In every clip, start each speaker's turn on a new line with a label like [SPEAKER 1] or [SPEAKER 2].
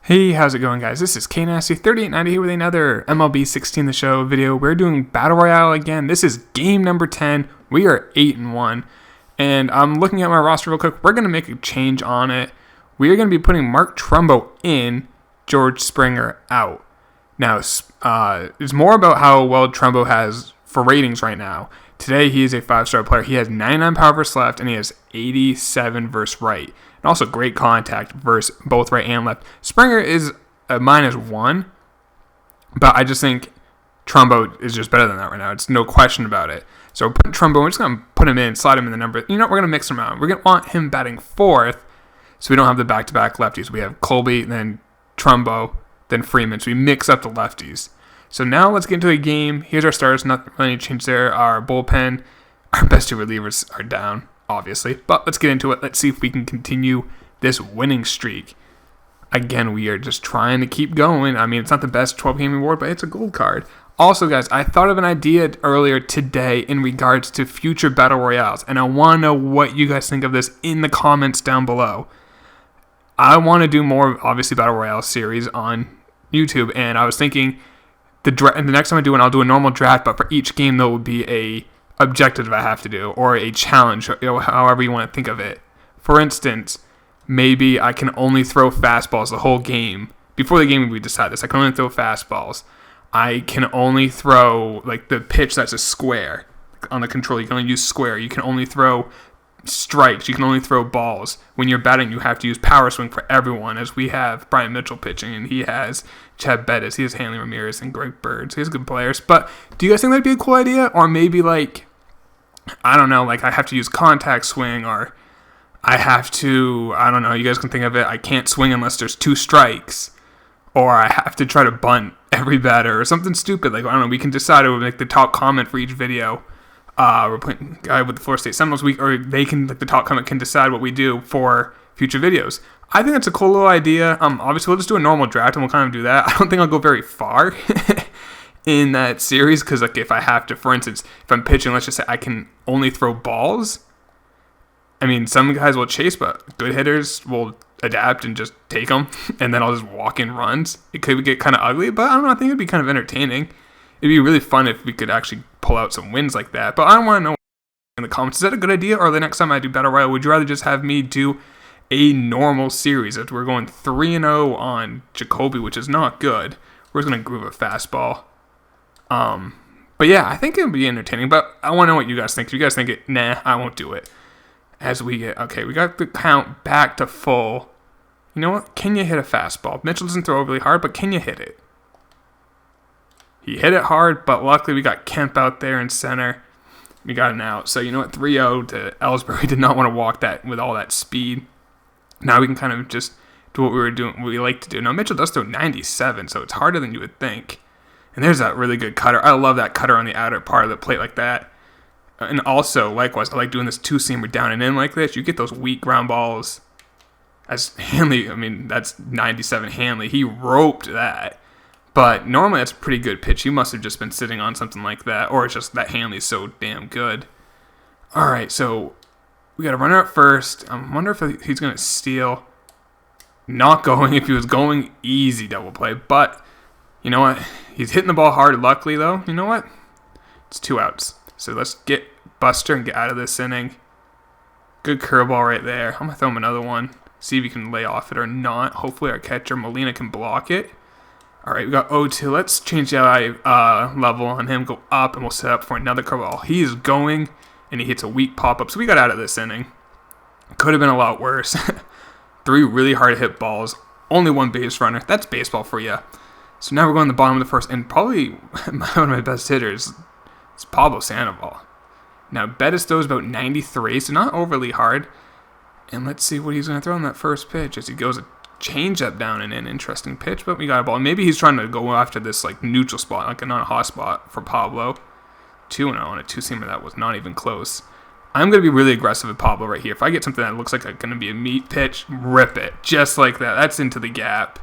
[SPEAKER 1] Hey, how's it going, guys? This is KNasty3890 here with another MLB 16 The Show video. We're doing Battle Royale again. This is game number 10. We are 8-1. And I'm looking at my roster real quick. We're going to make a change on it. We are going to be putting Mark Trumbo in, George Springer out. Now, it's more about how well Trumbo has for ratings right now. Today, he is a 5-star player. He has 99 power versus left, and he has 87 versus right. And also great contact versus both right and left. Springer is a -1, but I just think Trumbo is just better than that right now. It's no question about it. So we're putting Trumbo, we're just going to put him in, slide him in the number. You know what, we're going to mix him out. We're going to want him batting fourth, so we don't have the back-to-back lefties. We have Colby, then Trumbo, then Freeman. So we mix up the lefties. So now let's get into the game. Here's our starters. Not really any change there. Our bullpen, our best two relievers are down, obviously. But let's get into it. Let's see if we can continue this winning streak. Again, we are just trying to keep going. I mean, it's not the best 12-game reward, but it's a gold card. Also, guys, I thought of an idea earlier today in regards to future Battle Royales, and I want to know what you guys think of this in the comments down below. I want to do more, obviously, Battle Royale series on YouTube, and I was thinking the next time I do one, I'll do a normal draft, but for each game, there will be a objective I have to do, or a challenge, however you want to think of it. For instance, maybe I can only throw fastballs the whole game. Before the game, we decide this. I can only throw fastballs. I can only throw, like, the pitch that's a square. On the controller, you can only use square. You can only throw strikes. You can only throw balls. When you're batting, you have to use power swing for everyone, as we have Brian Mitchell pitching, and he has Chad Bettis, he has Hanley Ramirez, and Greg Bird. So he has good players. But do you guys think that'd be a cool idea? Or maybe, like, I don't know, like I have to use contact swing, or I have to, I don't know, you guys can think of it, I can't swing unless there's 2 strikes, or I have to try to bunt every batter, or something stupid. Like, I don't know, we can decide it would make the top comment for each video. We're playing guy with the Florida State Seminoles week, or they can, like, the top comment can decide what we do for future videos. I think that's a cool little idea. Obviously, we'll just do a normal draft, and we'll kind of do that. I don't think I'll go very far in that series, because, like, if I have to, for instance, if I'm pitching, let's just say I can only throw balls. I mean, some guys will chase, but good hitters will adapt and just take them, and then I'll just walk in runs. It could get kind of ugly, but I don't know, I think it'd be kind of entertaining. It'd be really fun if we could actually pull out some wins like that. But I want to know in the comments, is that a good idea? Or the next time I do Battle Royale, would you rather just have me do a normal series? If we're going 3-0 on Jacoby, which is not good, we're just going to groove a fastball. But yeah, I think it would be entertaining. But I want to know what you guys think. If you guys think it, nah, I won't do it. As we get, okay, we got the count back to full. You know what? Can you hit a fastball? Mitchell doesn't throw overly hard, but can you hit it? He hit it hard, but luckily we got Kemp out there in center. We got an out. So, you know what? 3-0 to Ellsbury. Did not want to walk that with all that speed. Now we can kind of just do what we were doing, what we like to do. Now, Mitchell does throw 97, so it's harder than you would think. And there's that really good cutter. I love that cutter on the outer part of the plate like that. And also, likewise, I like doing this 2-seamer down and in like this. You get those weak ground balls. As Hanley, I mean, that's 97 Hanley. He roped that. But normally that's a pretty good pitch. He must have just been sitting on something like that. Or it's just that Hanley's so damn good. All right, so we got a runner at first. I wonder if he's going to steal. Not going. If he was going, easy double play. But you know what? He's hitting the ball hard, luckily, though. You know what? It's 2 outs. So let's get Buster and get out of this inning. Good curveball right there. I'm going to throw him another one. See if he can lay off it or not. Hopefully our catcher, Molina, can block it. All right, we got 0-2. Let's change the level on him, go up, and we'll set up for another curveball. He is going, and he hits a weak pop-up. So we got out of this inning. Could have been a lot worse. 3 really hard-hit balls. Only 1 base runner. That's baseball for you. So now we're going to the bottom of the first, and probably one of my best hitters is Pablo Sandoval. Now, Bettis throws about 93, so not overly hard. And let's see what he's going to throw on that first pitch as he goes a changeup down and in. Interesting pitch, but we got a ball. Maybe he's trying to go after this like neutral spot, like a non-hot spot for Pablo. 2-0 on a 2-seamer. That was not even close. I'm going to be really aggressive with Pablo right here. If I get something that looks like going to be a meat pitch, rip it. Just like that. That's into the gap.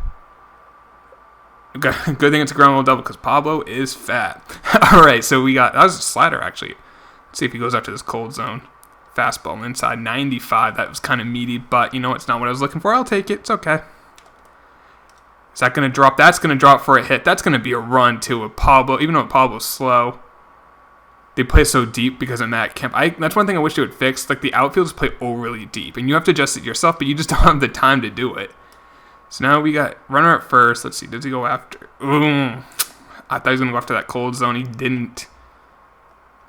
[SPEAKER 1] Good thing it's a ground rule double because Pablo is fat. All right, so we got, that was a slider actually. Let's see if he goes after this cold zone. Fastball inside 95. That was kind of meaty, but you know, it's not what I was looking for. I'll take it. It's okay. Is that going to drop? That's going to drop for a hit. That's going to be a run, too, with Pablo. Even though Pablo's slow, they play so deep because of Matt Kemp. That's one thing I wish they would fix. Like, the outfielders play overly deep, and you have to adjust it yourself, but you just don't have the time to do it. So now we got runner at first. Let's see. Does he go after? Ooh. I thought he was going to go after that cold zone. He didn't.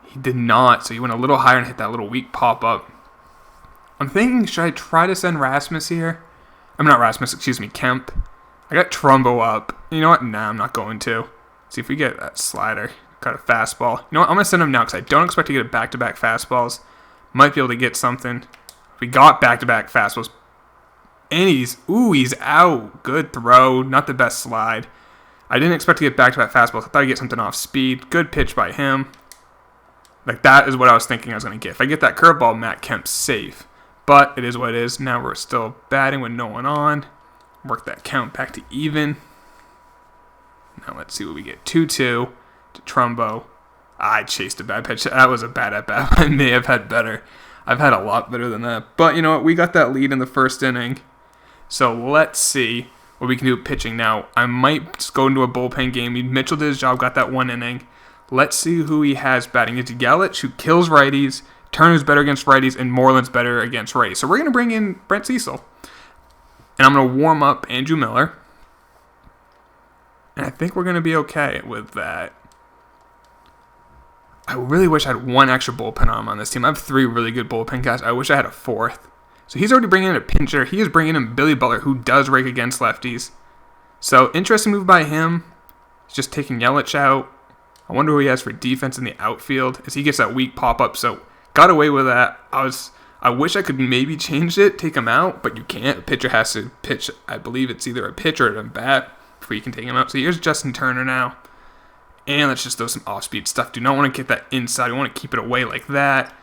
[SPEAKER 1] He did not. So he went a little higher and hit that little weak pop-up. I'm thinking, should I try to send Rasmus here? I'm not Rasmus, excuse me, Kemp. I got Trumbo up. You know what? Nah, I'm not going to. See if we get that slider. Got a fastball. You know what? I'm going to send him now because I don't expect to get back-to-back fastballs. Might be able to get something. We got back-to-back fastballs. And he's out. Good throw. Not the best slide. I didn't expect to get back-to-back fastballs. I thought I'd get something off speed. Good pitch by him. Like, that is what I was thinking I was going to get. If I get that curveball, Matt Kemp's safe. But it is what it is. Now we're still batting with no one on. Work that count back to even. Now let's see what we get. 2-2 to Trumbo. I chased a bad pitch. That was a bad at-bat. I may have had better. I've had a lot better than that. But you know what? We got that lead in the first inning. So let's see what we can do pitching now. I might just go into a bullpen game. Mitchell did his job, got that 1 inning. Let's see who he has batting. It's Yelich, who kills righties. Turner's better against righties, and Moreland's better against righties. So we're going to bring in Brent Cecil. And I'm going to warm up Andrew Miller. And I think we're going to be okay with that. I really wish I had one extra bullpen arm on this team. I have 3 really good bullpen guys. I wish I had a 4th. So he's already bringing in a pincher. He is bringing in Billy Butler, who does rake against lefties. So interesting move by him. He's just taking Yelich out. I wonder who he has for defense in the outfield as he gets that weak pop-up. So got away with that. I wish I could maybe change it, take him out, but you can't. A pitcher has to pitch. I believe it's either a pitch or a bat before you can take him out. So here's Justin Turner now. And let's just throw some off-speed stuff. Do not want to get that inside. We want to keep it away like that.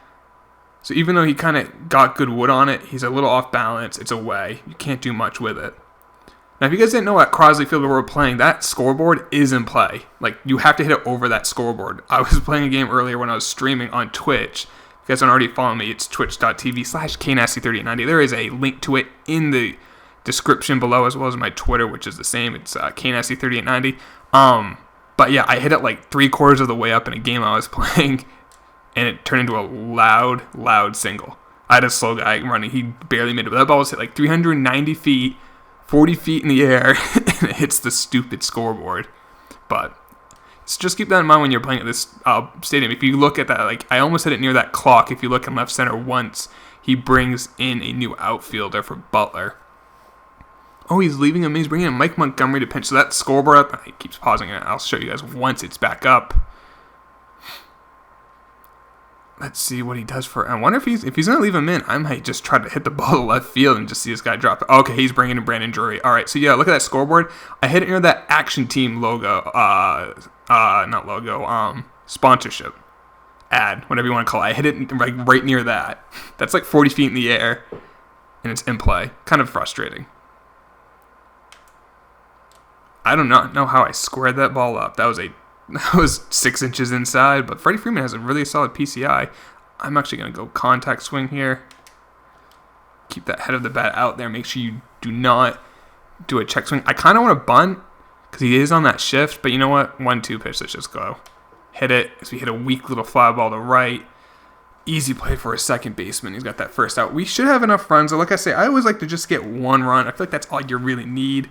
[SPEAKER 1] So even though he kind of got good wood on it, he's a little off balance. It's away. You can't do much with it. Now, if you guys didn't know at Crosley Field where we're playing, that scoreboard is in play. Like, you have to hit it over that scoreboard. I was playing a game earlier when I was streaming on Twitch. If you guys don't already follow me, it's twitch.tv/KNasty3890. There is a link to it in the description below, as well as my Twitter, which is the same. It's KNasty3890. But yeah, I hit it like 3/4 of the way up in a game I was playing, and it turned into a loud single. I had a slow guy running. He barely made it. But that ball was hit like 390 feet, 40 feet in the air, and it hits the stupid scoreboard. But so just keep that in mind when you're playing at this stadium. If you look at that, like I almost hit it near that clock. If you look in left center once, he brings in a new outfielder for Butler. Oh, he's leaving him. He's bringing in Mike Montgomery to pinch. So that scoreboard up, he keeps pausing it. I'll show you guys once it's back up. Let's see what he does for. I wonder if he's going to leave him in. I might just try to hit the ball to left field and just see this guy drop it. Okay, he's bringing in Brandon Drury. All right, so yeah, look at that scoreboard. I hit it near that Action Team logo. Not logo. Sponsorship ad, whatever you want to call it. I hit it right near that. That's like 40 feet in the air, and it's in play. Kind of frustrating. I do not know how I squared that ball up. That was 6 inches inside, but Freddie Freeman has a really solid PCI. I'm actually going to go contact swing here. Keep that head of the bat out there. Make sure you do not do a check swing. I kind of want to bunt because he is on that shift, but you know what? 1-2 pitch. Let's just go. Hit it as we hit a weak little fly ball to right. Easy play for a second baseman. He's got that first out. We should have enough runs. So like I say, I always like to just get 1 run. I feel like that's all you really need.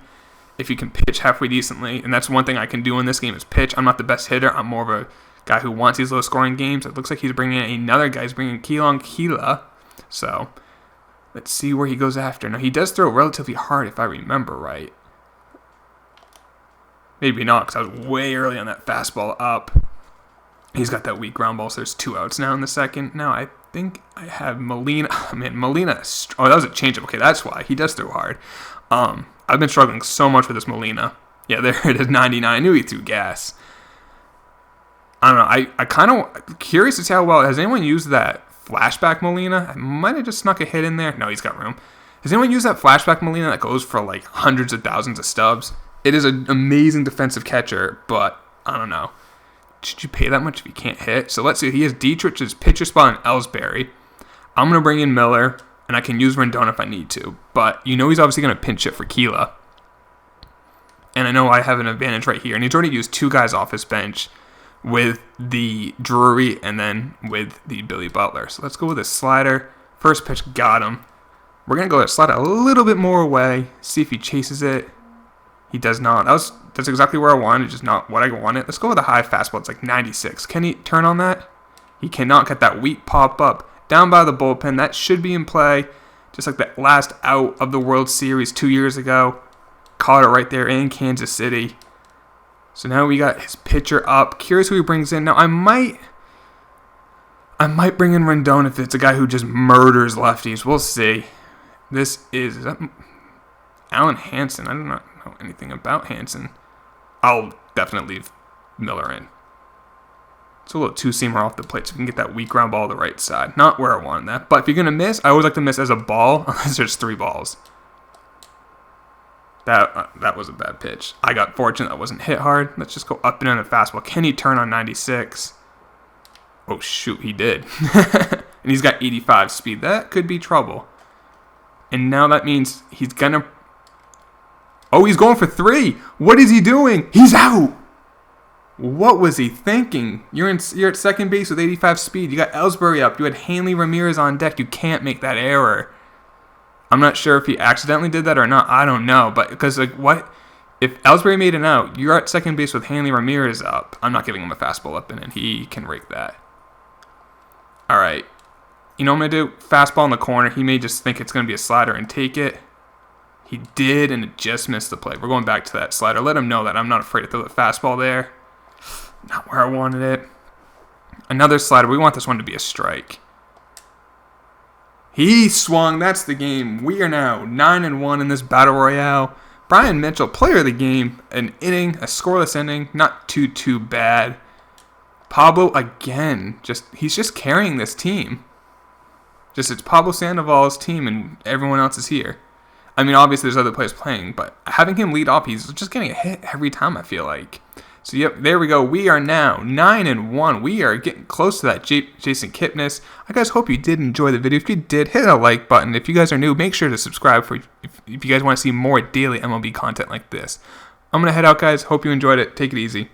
[SPEAKER 1] If you can pitch halfway decently, and that's one thing I can do in this game is pitch. I'm not the best hitter. I'm more of a guy who wants these low-scoring games. It looks like he's bringing in another guy. He's bringing Keelan Keela. So let's see where he goes after. Now, he does throw relatively hard if I remember right. Maybe not because I was way early on that fastball up. He's got that weak ground ball, so there's 2 outs now in the second. Now, I think I have Molina. Molina. Oh, that was a changeup. Okay, that's why. He does throw hard. I've been struggling so much with this Molina. Yeah, there it is, 99. I knew he threw gas. I don't know. I kind of curious to see how well. Has anyone used that flashback Molina? I might have just snuck a hit in there. No, he's got room. Has anyone used that flashback Molina that goes for like hundreds of thousands of stubs? It is an amazing defensive catcher, but I don't know. Should you pay that much if you can't hit? So let's see. He has Dietrich's pitcher spot in Ellsbury. I'm going to bring in Miller. And I can use Rendon if I need to. But you know he's obviously going to pinch it for Keela. And I know I have an advantage right here. And he's already used 2 guys off his bench with the Drury and then with the Billy Butler. So let's go with a slider. First pitch, got him. We're going to go slide it a little bit more away, see if he chases it. He does not. That's exactly where I wanted, just not what I wanted. Let's go with a high fastball. It's like 96. Can he turn on that? He cannot get that weak pop up. Down by the bullpen. That should be in play. Just like that last out of the World Series 2 years ago. Caught it right there in Kansas City. So now we got his pitcher up. Curious who he brings in. Now I might bring in Rendon if it's a guy who just murders lefties. We'll see. Is that Alan Hansen? I do not know anything about Hansen. I'll definitely leave Miller in. It's a little two-seamer off the plate so we can get that weak ground ball to the right side. Not where I wanted that. But if you're going to miss, I always like to miss as a ball unless there's 3 balls. That was a bad pitch. I got fortunate that wasn't hit hard. Let's just go up and in a fastball. Can he turn on 96? Oh, shoot, he did. And he's got 85 speed. That could be trouble. And now that means he's going to... Oh, he's going for 3. What is he doing? He's out. What was he thinking? You're at second base with 85 speed. You got Ellsbury up. You had Hanley Ramirez on deck. You can't make that error. I'm not sure if he accidentally did that or not. I don't know. But because, like, what? If Ellsbury made an out, you're at second base with Hanley Ramirez up. I'm not giving him a fastball up and he can rake that. All right. You know what I'm going to do? Fastball in the corner. He may just think it's going to be a slider and take it. He did, and it just missed the play. We're going back to that slider. Let him know that I'm not afraid to throw the fastball there. Not where I wanted it. Another slider. We want this one to be a strike. He swung. That's the game. We are now 9-1 in this Battle Royale. Brian Mitchell, player of the game. An inning, a scoreless inning. Not too bad. Pablo, again. He's just carrying this team. It's Pablo Sandoval's team, and everyone else is here. I mean, obviously there's other players playing, but having him lead off, he's just getting a hit every time, I feel like. So, yep, there we go. We are now 9-1. We are getting close to that Jason Kipnis. I guys hope you did enjoy the video. If you did, hit a like button. If you guys are new, make sure to subscribe if you guys want to see more daily MLB content like this. I'm going to head out, guys. Hope you enjoyed it. Take it easy.